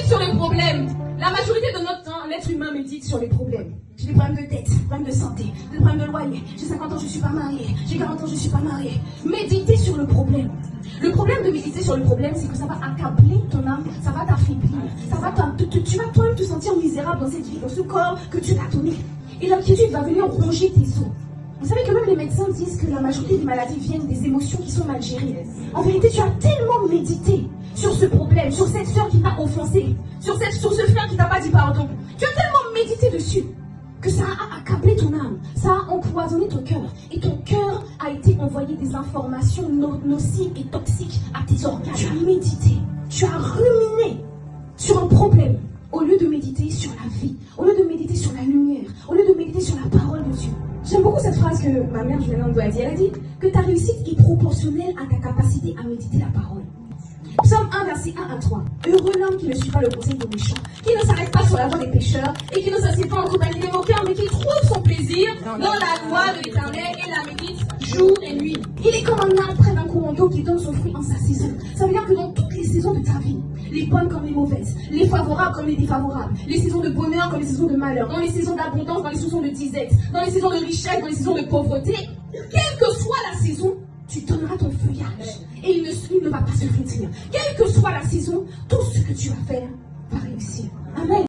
médite sur les problèmes. La majorité de notre temps, l'être humain médite sur les problèmes. J'ai des problèmes de tête, des problèmes de santé, des problèmes de loyer. J'ai 50 ans, je ne suis pas mariée. J'ai 40 ans, je ne suis pas mariée. Méditez sur le problème. Le problème de méditer sur le problème, c'est que ça va accabler ton âme, ça va t'affaiblir, tu vas toi-même te sentir misérable dans cette vie, dans ce corps que Dieu t'a donné. Et l'inquiétude va venir ronger tes os. Vous savez que même les médecins disent que la majorité des maladies viennent des émotions qui sont mal gérées. En vérité, tu as tellement médité sur ce problème, sur cette soeur qui t'a offensé, sur ce frère qui t'a pas dit pardon. Tu as tellement médité dessus que ça a accablé ton âme, ça a empoisonné ton cœur. Et ton cœur a été envoyé des informations nocives et toxiques à tes organes. Tu as médité, tu as ruminé sur un problème, au lieu de méditer sur la vie, au lieu de méditer sur la lumière, au lieu de méditer sur la parole de Dieu. J'aime beaucoup cette phrase que ma mère Juliane a dit. Elle a dit que ta réussite est proportionnelle à ta capacité à méditer la parole. Psaume 1, verset 1 à 3. Heureux l'homme qui ne suit pas le conseil des méchants, qui ne s'arrête pas sur la voie des pécheurs, et qui ne s'assied pas en compagnie des moqueurs, mais qui trouve son plaisir dans la loi de l'Éternel et la médite jour et nuit. Il est comme un arbre près d'un courant d'eau qui donne son fruit en sa saison. Ça veut dire que dans toutes les saisons de ta vie, les bonnes comme les mauvaises, les favorables comme les défavorables, les saisons de bonheur comme les saisons de malheur, dans les saisons d'abondance, dans les saisons de disette, dans les saisons de richesse, dans les saisons de pauvreté, quelle que soit la saison, tu donneras ton feuillage et il ne va pas se flétrir. Quelle que soit la saison, tout ce que tu vas faire